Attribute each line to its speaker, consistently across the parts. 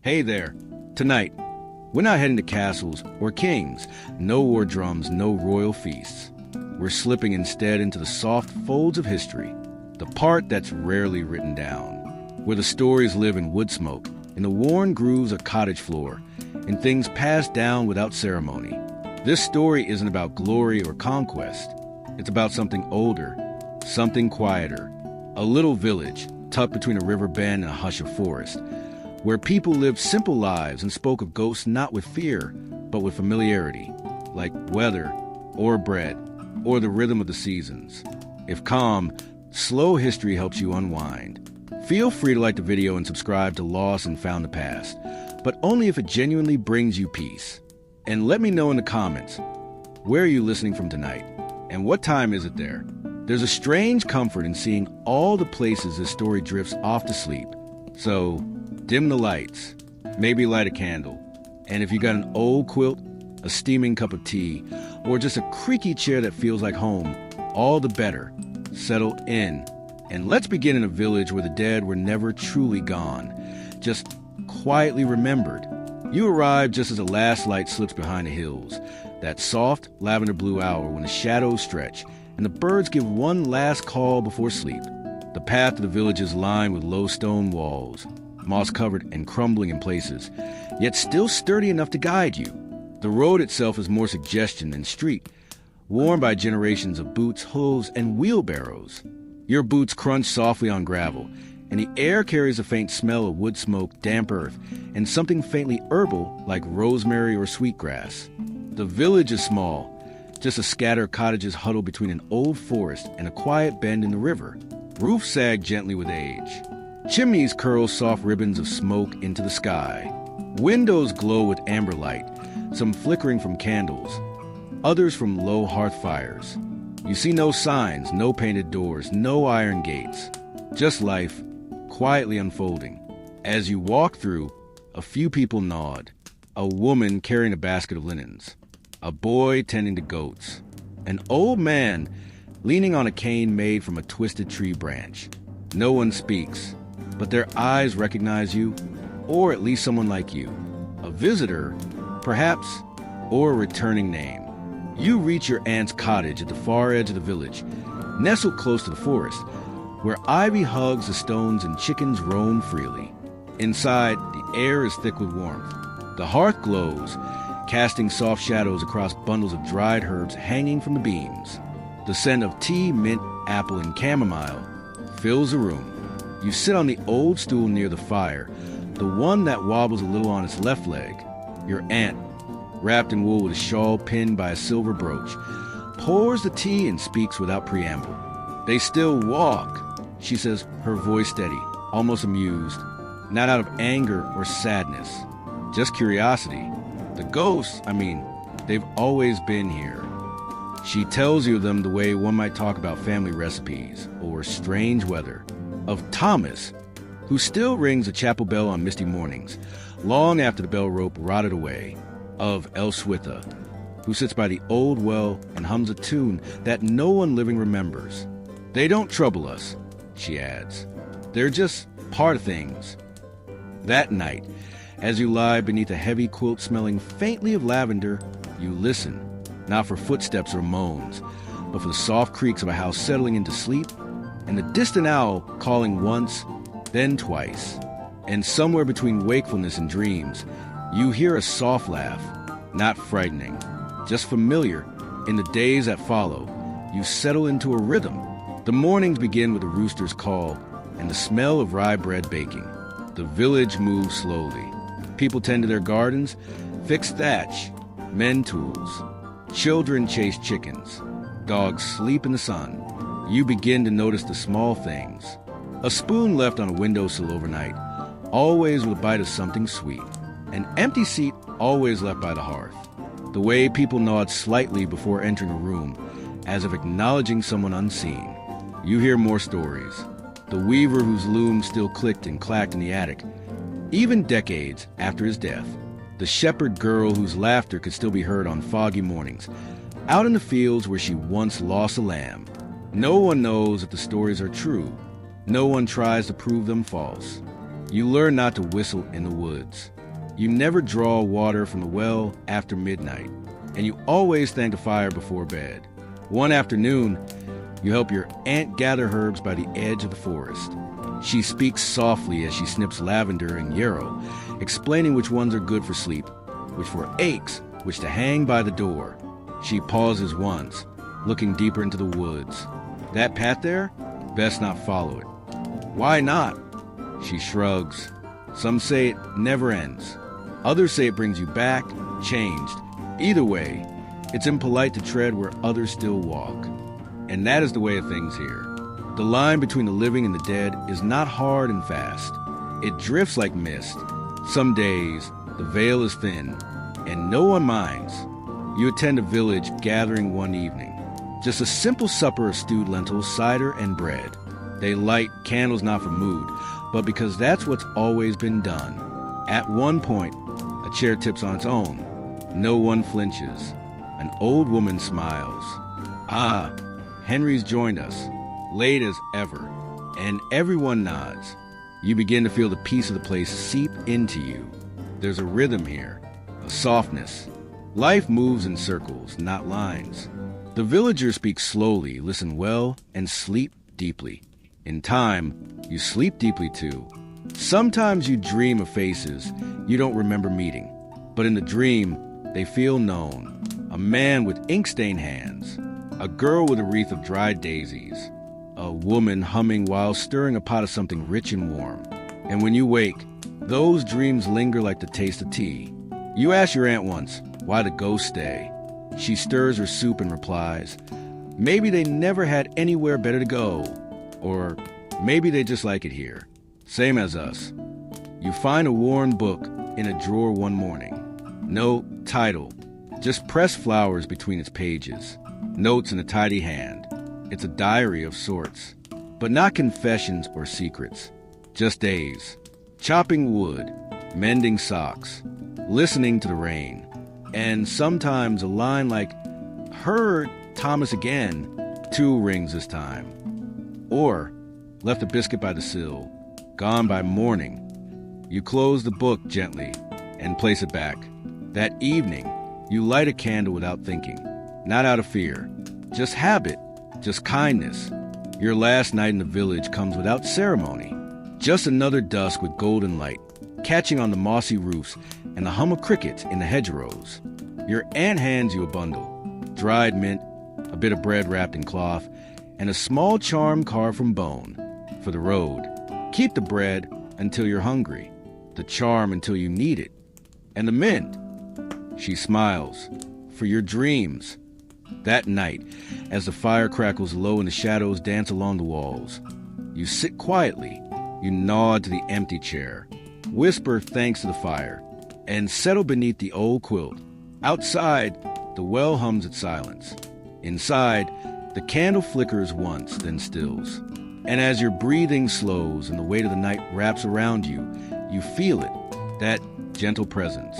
Speaker 1: Hey there. Tonight, we're not heading to castles or kings. No war drums, no royal feasts. We're slipping instead into the soft folds of history, the part that's rarely written down, where the stories live in wood smoke, in the worn grooves of cottage floor, in things passed down without ceremony. This story isn't about glory or conquest. It's about something older, something quieter, a little village tucked between a river bend and a hush of forest, where people lived simple lives and spoke of ghosts not with fear, but with familiarity, like weather or bread or the rhythm of the seasons. If calm, slow history helps you unwind. Feel free to like the video and subscribe to Lost and Found the Past, but only if it genuinely brings you peace. And let me know in the comments, where are you listening from tonight? And what time is it there? There's a strange comfort in seeing all the places this story drifts off to sleep. So, dim the lights, maybe light a candle, and if you got an old quilt, a steaming cup of tea, or just a creaky chair that feels like home, all the better. Settle in, and let's begin in a village where the dead were never truly gone, just quietly remembered. You arrive just as the last light slips behind the hills, that soft lavender blue hour when the shadows stretch and the birds give one last call before sleep. The path to the village is lined with low stone walls, moss-covered and crumbling in places, yet still sturdy enough to guide you. The road itself is more suggestion than street, worn by generations of boots, hooves, and wheelbarrows. Your boots crunch softly on gravel, and the air carries a faint smell of wood smoke, damp earth, and something faintly herbal like rosemary or sweetgrass. The village is small, just a scatter of cottages huddled between an old forest and a quiet bend in the river. Roofs sag gently with age. Chimneys curl soft ribbons of smoke into the sky. Windows glow with amber light, some flickering from candles, others from low hearth fires. You see no signs, no painted doors, no iron gates. Just life, quietly unfolding. As you walk through, a few people nod. A woman carrying a basket of linens. A boy tending to goats. An old man leaning on a cane made from a twisted tree branch. No one speaks, but their eyes recognize you, or at least someone like you. A visitor, perhaps, or a returning name. You reach your aunt's cottage at the far edge of the village, nestled close to the forest, where ivy hugs the stones and chickens roam freely. Inside, the air is thick with warmth. The hearth glows, casting soft shadows across bundles of dried herbs hanging from the beams. The scent of tea, mint, apple, and chamomile fills the room. You sit on the old stool near the fire, the one that wobbles a little on its left leg. Your aunt, wrapped in wool with a shawl pinned by a silver brooch, pours the tea and speaks without preamble. They still walk, she says, her voice steady, almost amused, not out of anger or sadness, just curiosity. The ghosts, they've always been here. She tells you of them the way one might talk about family recipes or strange weather. Of Thomas, who still rings a chapel bell on misty mornings, long after the bell rope rotted away. Of Elswitha, who sits by the old well and hums a tune that no one living remembers. They don't trouble us, she adds. They're just part of things. That night, as you lie beneath a heavy quilt smelling faintly of lavender, you listen, not for footsteps or moans, but for the soft creaks of a house settling into sleep, and the distant owl calling once, then twice. And somewhere between wakefulness and dreams, you hear a soft laugh, not frightening, just familiar. In the days that follow, you settle into a rhythm. The mornings begin with a rooster's call and the smell of rye bread baking. The village moves slowly. People tend to their gardens, fix thatch, mend tools. Children chase chickens. Dogs sleep in the sun. You begin to notice the small things. A spoon left on a windowsill overnight, always with a bite of something sweet. An empty seat always left by the hearth. The way people nod slightly before entering a room, as if acknowledging someone unseen. You hear more stories. The weaver whose loom still clicked and clacked in the attic, even decades after his death. The shepherd girl whose laughter could still be heard on foggy mornings, out in the fields where she once lost a lamb. No one knows if the stories are true. No one tries to prove them false. You learn not to whistle in the woods. You never draw water from the well after midnight, and you always thank the fire before bed. One afternoon, you help your aunt gather herbs by the edge of the forest. She speaks softly as she snips lavender and yarrow, explaining which ones are good for sleep, which for aches, which to hang by the door. She pauses once, looking deeper into the woods. That path there? Best not follow it. Why not? She shrugs. Some say it never ends. Others say it brings you back, changed. Either way, it's impolite to tread where others still walk. And that is the way of things here. The line between the living and the dead is not hard and fast. It drifts like mist. Some days, the veil is thin, and no one minds. You attend a village gathering one evening. Just a simple supper of stewed lentils, cider, and bread. They light candles not for mood, but because that's what's always been done. At one point, a chair tips on its own. No one flinches. An old woman smiles. Ah, Henry's joined us, late as ever, and everyone nods. You begin to feel the peace of the place seep into you. There's a rhythm here, a softness. Life moves in circles, not lines. The villagers speak slowly, listen well, and sleep deeply. In time, you sleep deeply too. Sometimes you dream of faces you don't remember meeting, but in the dream, they feel known. A man with ink-stained hands, a girl with a wreath of dried daisies, a woman humming while stirring a pot of something rich and warm. And when you wake, those dreams linger like the taste of tea. You ask your aunt once why the ghosts stay. She stirs her soup and replies, maybe they never had anywhere better to go. Or maybe they just like it here. Same as us. You find a worn book in a drawer one morning. No title, just pressed flowers between its pages. Notes in a tidy hand. It's a diary of sorts, but not confessions or secrets. Just days. Chopping wood, mending socks, listening to the rain, and sometimes a line like, heard Thomas again, 2 rings this time. Or, left a biscuit by the sill, gone by morning. You close the book gently and place it back. That evening, you light a candle without thinking, not out of fear, just habit, just kindness. Your last night in the village comes without ceremony, just another dusk with golden light, catching on the mossy roofs and the hum of crickets in the hedgerows. Your aunt hands you a bundle, dried mint, a bit of bread wrapped in cloth, and a small charm carved from bone. For the road, keep the bread until you're hungry, the charm until you need it, and the mint. She smiles, for your dreams. That night, as the fire crackles low and the shadows dance along the walls, you sit quietly, you nod to the empty chair, whisper thanks to the fire, and settle beneath the old quilt. Outside, the well hums its silence. Inside, the candle flickers once, then stills. And as your breathing slows and the weight of the night wraps around you, you feel it, that gentle presence.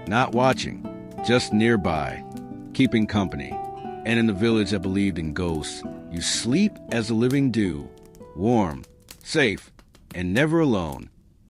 Speaker 1: Not watching, just nearby, keeping company. And in the village that believed in ghosts, you sleep as the living do, warm, safe, and never alone.